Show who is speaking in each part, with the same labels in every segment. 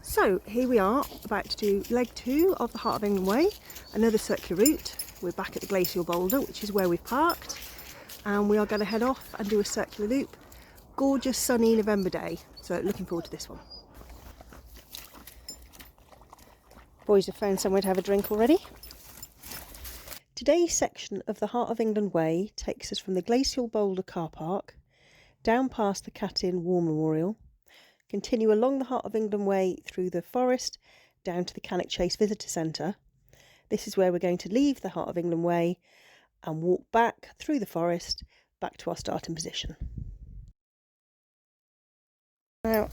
Speaker 1: So here we are, about to do leg 2 of the Heart of England Way, another circular route. We're back at the glacial boulder, which is where we've parked, and we are going to head off and do a circular loop. Gorgeous sunny November day, so looking forward to this one. Boys have found somewhere to have a drink already. Today's section of the Heart of England Way takes us from the glacial boulder car park, down past the Catin War Memorial, continue along the Heart of England Way through the forest down to the Cannock Chase Visitor Centre. This is where we're going to leave the Heart of England Way and walk back through the forest back to our starting position. Now,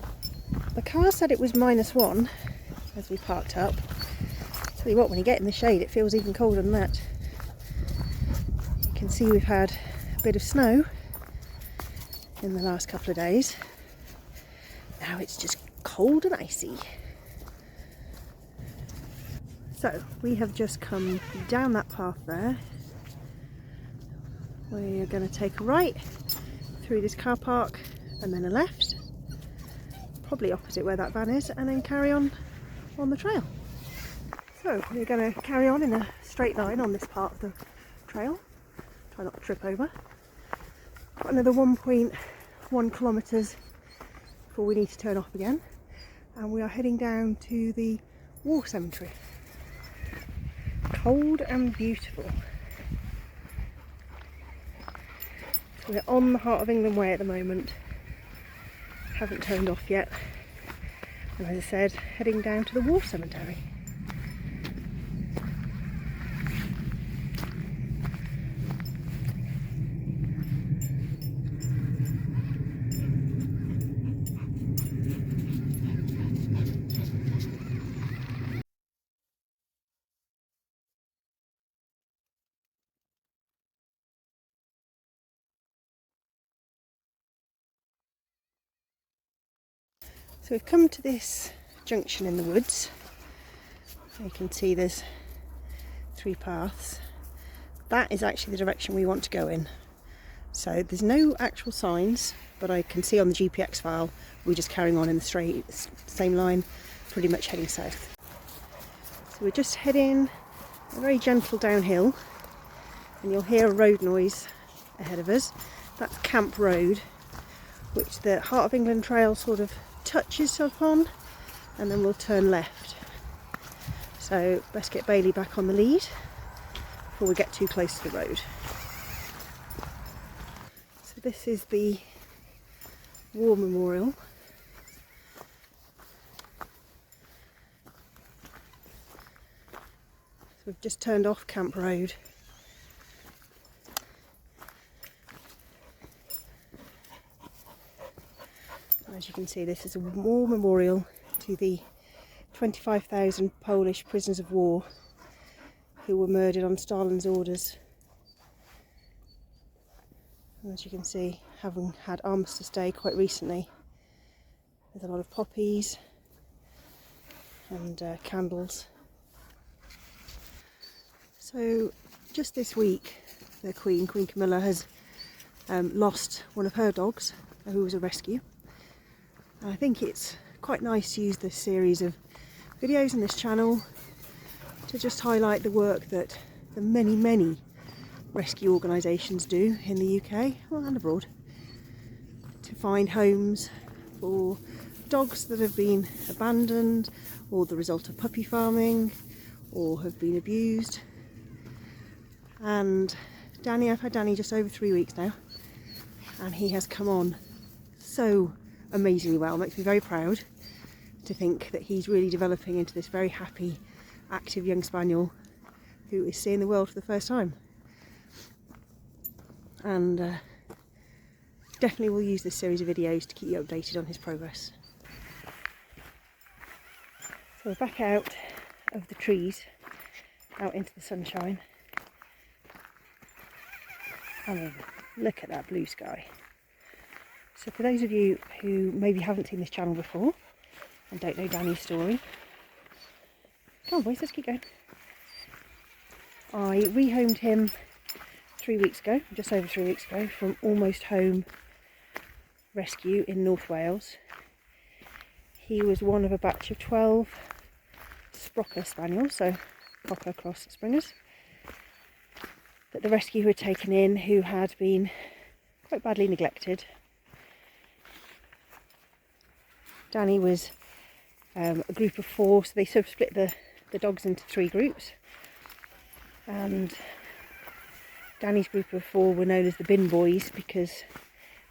Speaker 1: the car said it was -1 as we parked up. Tell you what, when you get in the shade it feels even colder than that. You can see we've had a bit of snow in the last couple of days. Now it's just cold and icy. So we have just come down that path there. We are going to take a right through this car park and then a left, probably opposite where that van is, and then carry on the trail. So we're going to carry on in a straight line on this part of the trail. Try not to trip over. Got another 1.1 kilometres before we need to turn off again, and we are heading down to the war cemetery. Cold and beautiful. So we're on the Heart of England Way at the moment, haven't turned off yet, and as I said, heading down to the war cemetery. So we've come to this junction in the woods. You can see there's 3 paths. That is actually the direction we want to go in. So there's no actual signs, but I can see on the GPX file we're just carrying on in the same line, pretty much heading south. So we're just heading a very gentle downhill, and you'll hear a road noise ahead of us. That's Camp Road, which the Heart of England Trail sort of touches upon, and then we'll turn left. So best get Bailey back on the lead before we get too close to the road. So this is the War Memorial. So we've just turned off Camp Road. As you can see, this is a war memorial to the 25,000 Polish prisoners of war who were murdered on Stalin's orders. And as you can see, having had Armistice Day quite recently, there's a lot of poppies and candles. So just this week, the Queen Camilla, has lost one of her dogs, who was a rescue. I think it's quite nice to use this series of videos on this channel to just highlight the work that the many rescue organisations do in the UK, well, and abroad, to find homes for dogs that have been abandoned or the result of puppy farming or have been abused. And Danny, I've had Danny just over 3 weeks now, and he has come on so amazingly well. It makes me very proud to think that he's really developing into this very happy, active young spaniel who is seeing the world for the first time. And definitely will use this series of videos to keep you updated on his progress. So we're back out of the trees, out into the sunshine. I mean, look at that blue sky. So for those of you who maybe haven't seen this channel before and don't know Danny's story, come on boys, let's keep going. I rehomed him 3 weeks ago, just over 3 weeks ago, from Almost Home Rescue in North Wales. He was one of a batch of 12 Springer Spaniels, so Cocker cross Springers, that the rescue had taken in, who had been quite badly neglected. Danny was a group of 4, so they sort of split the dogs into 3 groups, and Danny's group of 4 were known as the bin boys because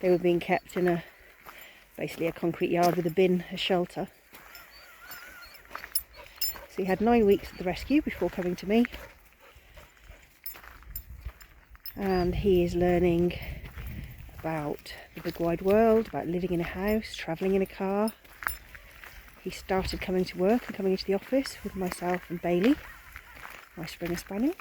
Speaker 1: they were being kept in basically a concrete yard with a bin as shelter. So he had 9 weeks at the rescue before coming to me, and he is learning about the big wide world, about living in a house, travelling in a car. He started coming to work and coming into the office with myself and Bailey, my Springer Spaniel.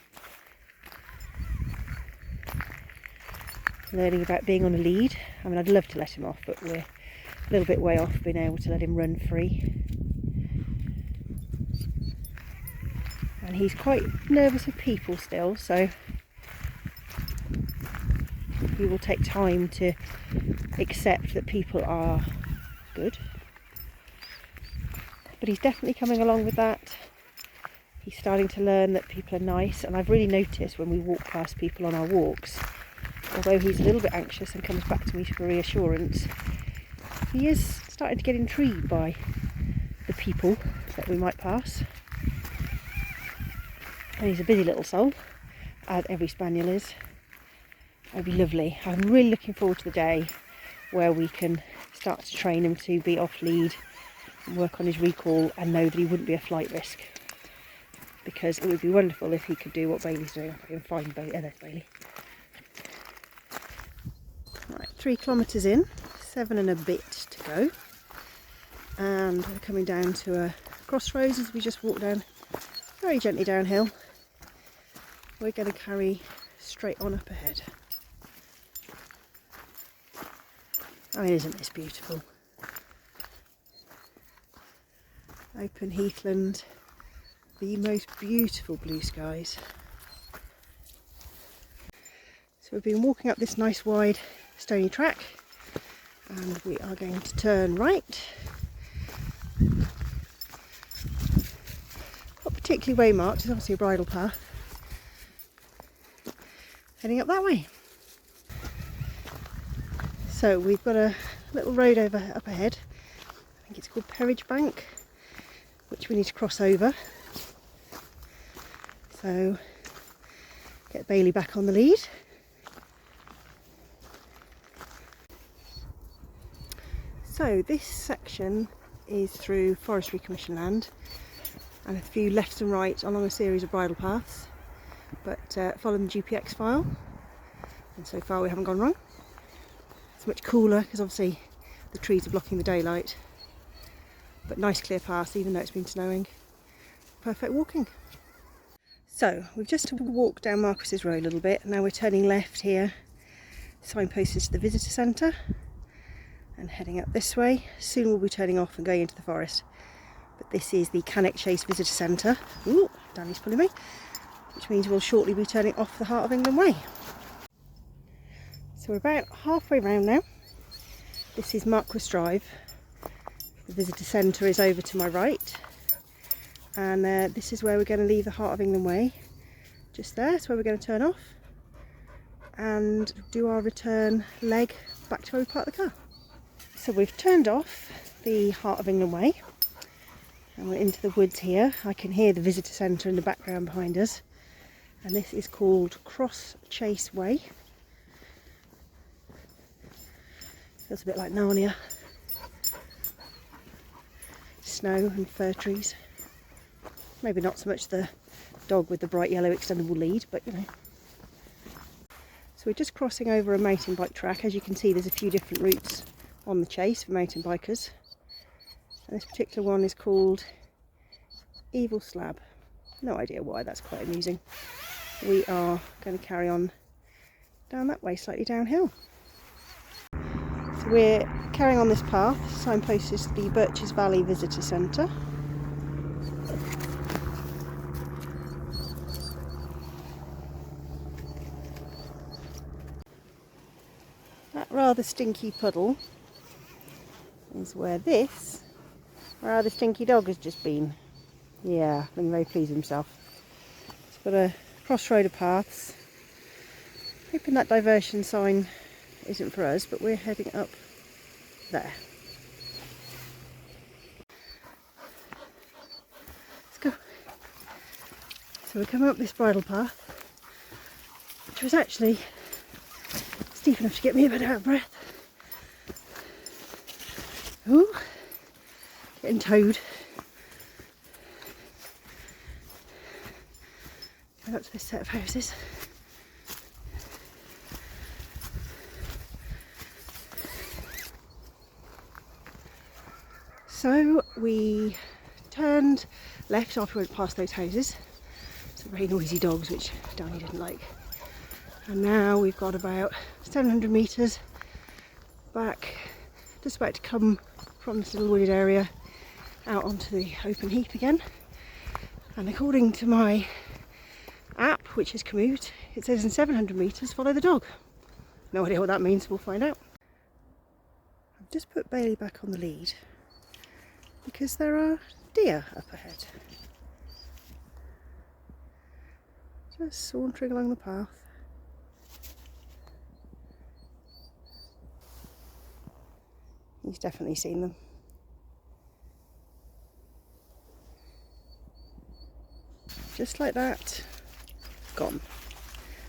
Speaker 1: Learning about being on a lead. I mean, I'd love to let him off, but we're a little bit way off being able to let him run free. And he's quite nervous of people still, so he will take time to accept that people are good. But he's definitely coming along with that. He's starting to learn that people are nice, and I've really noticed when we walk past people on our walks, although he's a little bit anxious and comes back to me for reassurance, he is starting to get intrigued by the people that we might pass. And he's a busy little soul, as every spaniel is. It'll be lovely. I'm really looking forward to the day where we can start to train him to be off lead and work on his recall and know that he wouldn't be a flight risk. Because it would be wonderful if he could do what Bailey's doing. If I can find Bailey. There's Bailey. Right, 3 kilometres in, 7 and a bit to go. And we're coming down to a crossroads as we just walk down very gently downhill. We're going to carry straight on up ahead. I mean, isn't this beautiful? Open heathland, the most beautiful blue skies. So we've been walking up this nice wide stony track, and we are going to turn right. Not particularly way marked, it's obviously a bridle path. Heading up that way. So we've got a little road up ahead. I think it's called Perridge Bank, which we need to cross over. So get Bailey back on the lead. So this section is through Forestry Commission land and a few lefts and rights along a series of bridle paths, but following the GPX file, and so far we haven't gone wrong. It's much cooler because obviously the trees are blocking the daylight, but nice clear path even though it's been snowing. Perfect walking. So we've just walked down Marquis's Road a little bit. Now we're turning left here, signposted to the visitor centre, and heading up this way. Soon we'll be turning off and going into the forest. But this is the Cannock Chase Visitor Centre. Ooh, Danny's pulling me. Which means we'll shortly be turning off the Heart of England Way. So we're about halfway round now. This is Marquis Drive. The visitor centre is over to my right. And this is where we're going to leave the Heart of England Way. Just there, that's where we're going to turn off. And do our return leg back to where we parked the car. So we've turned off the Heart of England Way. And we're into the woods here. I can hear the visitor centre in the background behind us. And this is called Cross Chase Way. Feels a bit like Narnia. Snow and fir trees. Maybe not so much the dog with the bright yellow extendable lead, but you know. So we're just crossing over a mountain bike track. As you can see, there's a few different routes on the chase for mountain bikers. And this particular one is called Evil Slab. No idea why, that's quite amusing. We are going to carry on down that way, slightly downhill. So we're carrying on this path, signpost is the Birches Valley Visitor Centre. That rather stinky puddle is where this Where the stinky dog has just been. Yeah, looking very pleased with himself. It's got a crossroad of paths. Hoping that diversion sign isn't for us, but we're heading up there. Let's go. So we're coming up this bridle path, which was actually steep enough to get me a bit out of breath. Ooh, getting towed. Going up to this set of houses. So we turned left after we went past those houses. Some very noisy dogs, which Danny didn't like. And now we've got about 700 metres back, just about to come from this little wooded area out onto the open heath again. And according to my app, which is Commute, it says in 700 metres follow the dog. No idea what that means, we'll find out. I've just put Bailey back on the lead because there are deer up ahead. Just sauntering along the path. He's definitely seen them. Just like that, gone.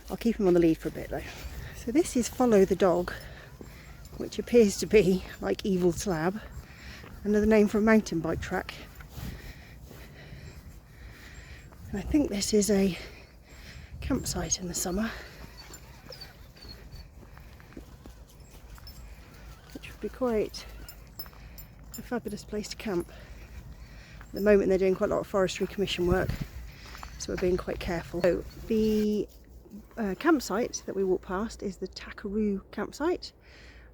Speaker 1: I'll keep him on the lead for a bit though. So this is Follow the Dog, which appears to be, like Evil Slab, another name for a mountain bike track. And I think this is a campsite in the summer, which would be quite a fabulous place to camp. At the moment they're doing quite a lot of forestry commission work, so we're being quite careful. So the campsite that we walked past is the Takaroo campsite,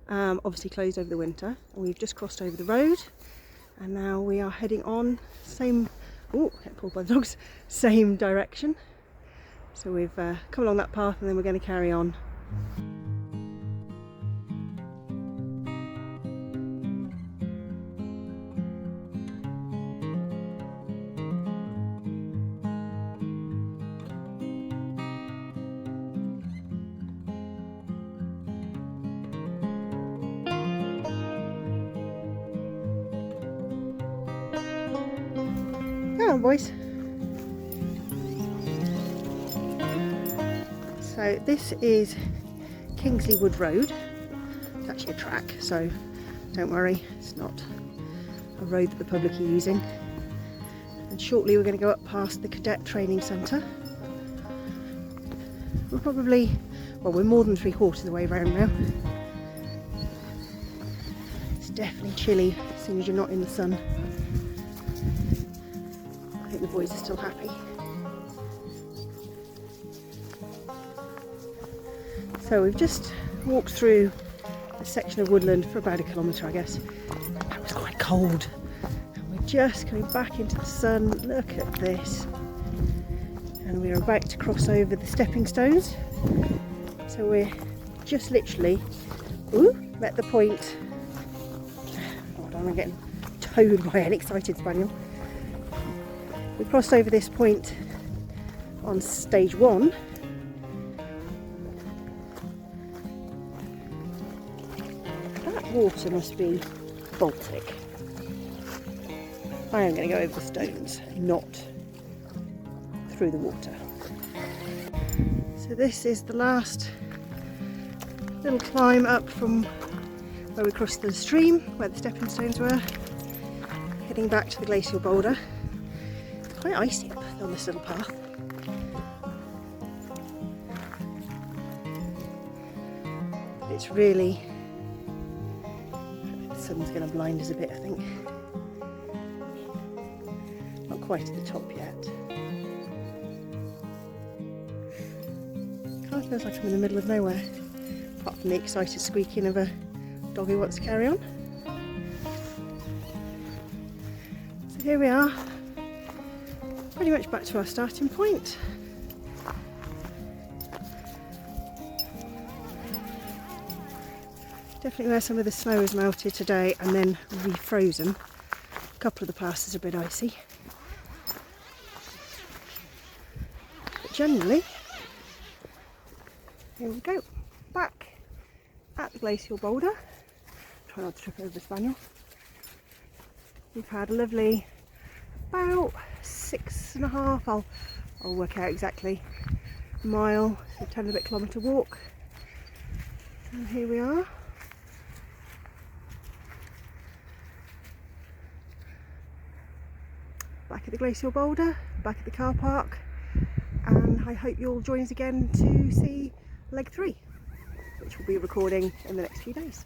Speaker 1: obviously closed over the winter. And we've just crossed over the road and now we are heading on same, oh, get pulled by the dogs, same direction. So we've come along that path and then we're going to carry on. Come on, boys. So this is Kingsley Wood Road. It's actually a track, so don't worry, it's not a road that the public are using. And shortly we're going to go up past the Cadet Training Centre. We're probably, well, we're more than 3/4 of the way around now. It's definitely chilly as soon as you're not in the sun. I think the boys are still happy. So we've just walked through a section of woodland for about 1 kilometre, I guess. That was quite cold. And we're just coming back into the sun. Look at this. And we're about to cross over the stepping stones. So we're just literally, met the point. Hold on, I'm getting towed by an excited spaniel. We crossed over this point on stage 1. Water must be Baltic. I am going to go over the stones, not through the water. So this is the last little climb up from where we crossed the stream, where the stepping stones were, heading back to the glacial boulder. It's quite icy up on this little path. It's really, the sun's going to blind us a bit, I think. Not quite at the top yet. Kind of feels like I'm in the middle of nowhere, apart from the excited squeaking of a dog who wants to carry on. So here we are, pretty much back to our starting point. Definitely where some of the snow has melted today and then refrozen. couple of the passes are a bit icy. But generally, here we go, back at the glacial boulder. Try not to trip over the spaniel. We've had a lovely about 6.5, I'll work out exactly, mile, so 10 and a bit kilometre walk. And here we are. Back at the glacial boulder, back at the car park, and I hope you'll join us again to see leg 3, which we'll be recording in the next few days.